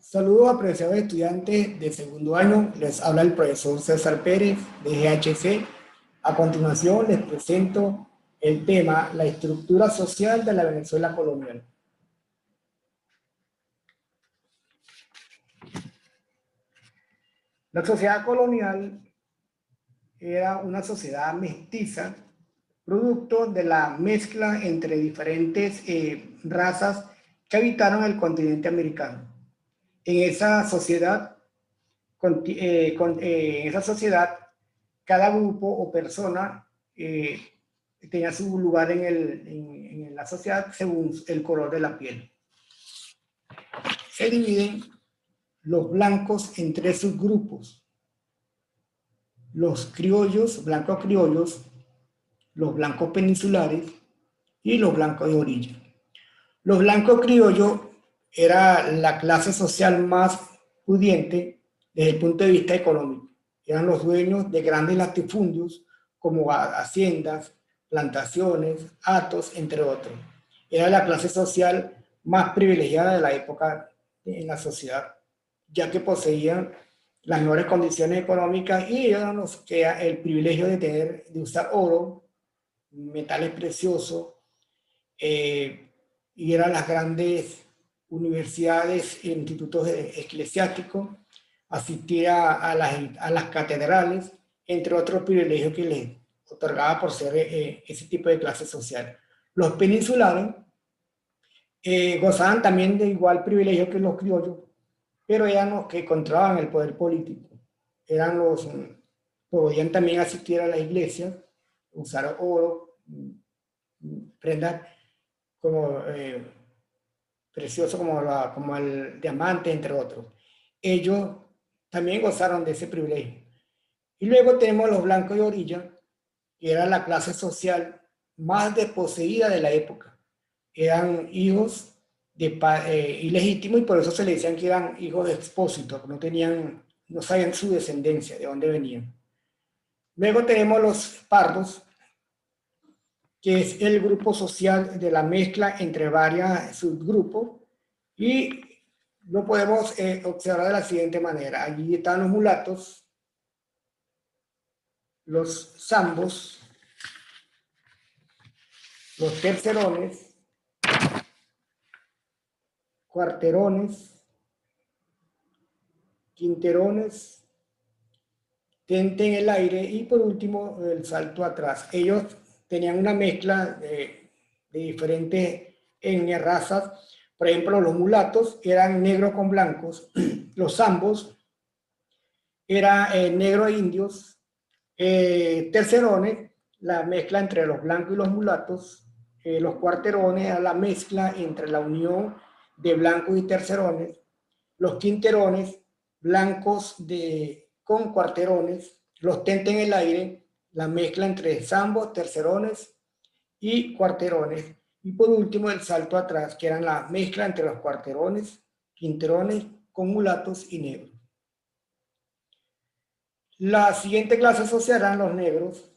Saludos, apreciados estudiantes de segundo año. Les habla el profesor César Pérez de GHC. A continuación les presento el tema, la estructura social de la Venezuela colonial. La sociedad colonial era una sociedad mestiza, producto de la mezcla entre diferentes razas que habitaron el continente americano. En esa sociedad, cada grupo o persona tenía su lugar en la sociedad según el color de la piel. Se dividen los blancos en tres subgrupos: los criollos, blancos criollos, los blancos peninsulares y los blancos de orilla. Los blancos criollos era la clase social más pudiente desde el punto de vista económico. Eran los dueños de grandes latifundios como haciendas, plantaciones, hatos, entre otros. Era la clase social más privilegiada de la época en la sociedad, ya que poseían las mejores condiciones económicas y eran los que el privilegio de usar oro, metales preciosos, y eran las grandes universidades e institutos eclesiásticos, asistir a las catedrales, entre otros privilegios que les otorgaba por ser ese tipo de clase social. Los peninsulares gozaban también de igual privilegio que los criollos, pero eran los que controlaban el poder político. Podían también asistir a la iglesia, usar oro, prendas como precioso como el diamante, entre otros. Ellos también gozaron de ese privilegio. Y luego tenemos los blancos de orilla, que era la clase social más desposeída de la época. Eran hijos ilegítimos y por eso se le decían que eran hijos de expósitos, no sabían su descendencia, de dónde venían. Luego tenemos los pardos, que es el grupo social de la mezcla entre varios subgrupos, y lo podemos observar de la siguiente manera. Allí están los mulatos, los zambos, los tercerones, cuarterones, quinterones, tente en el aire y por último el salto atrás. Ellos tenían una mezcla de diferentes razas. Por ejemplo, los mulatos eran negros con blancos, los zambos eran negros e indios, tercerones, la mezcla entre los blancos y los mulatos, los cuarterones, la mezcla entre la unión de blancos y tercerones, los quinterones, blancos con cuarterones, los tente en el aire, la mezcla entre zambos, tercerones y cuarterones, y por último el salto atrás, que eran la mezcla entre los cuarterones, quinterones con mulatos y negros. La siguiente clase social eran los negros.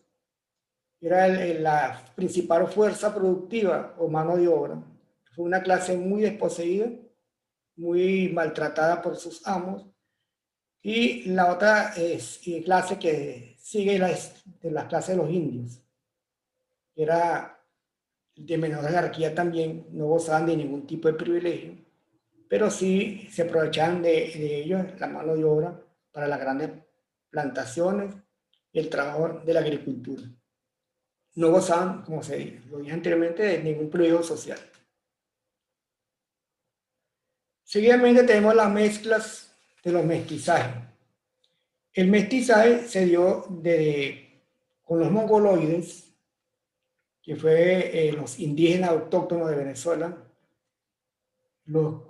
Era la principal fuerza productiva o mano de obra. Fue una clase muy desposeída, muy maltratada por sus amos. Y la otra clase que sigue de la clase de los indios. Era de menor jerarquía también, no gozaban de ningún tipo de privilegio, pero sí se aprovechaban de ellos, la mano de obra, para las grandes plantaciones y el trabajo de la agricultura. No gozaban, como lo dije anteriormente, de ningún privilegio social. Seguidamente tenemos las mezclas de los mestizajes. El mestizaje se dio con los mongoloides, que fue los indígenas autóctonos de Venezuela, los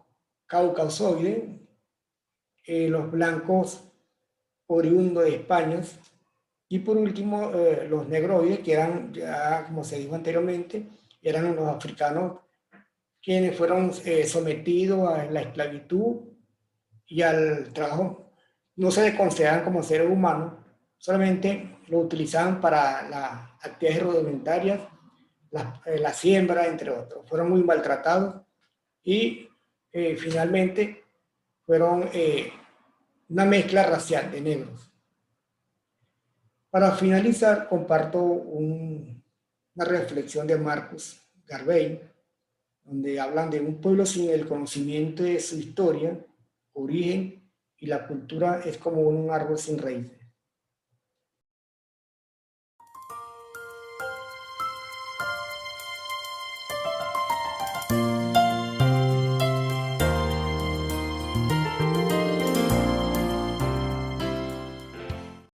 caucasoides, los blancos oriundos de España, y por último los negroides, que eran, ya como se dijo anteriormente, eran los africanos quienes fueron sometidos a la esclavitud y al trabajo. No se les consideraban como seres humanos, solamente lo utilizaban para las actividades rudimentarias, la siembra, entre otros. Fueron muy maltratados y finalmente fueron una mezcla racial de negros. Para finalizar, comparto una reflexión de Marcus Garvey, donde hablan de un pueblo sin el conocimiento de su historia, origen y la cultura es como un árbol sin raíces.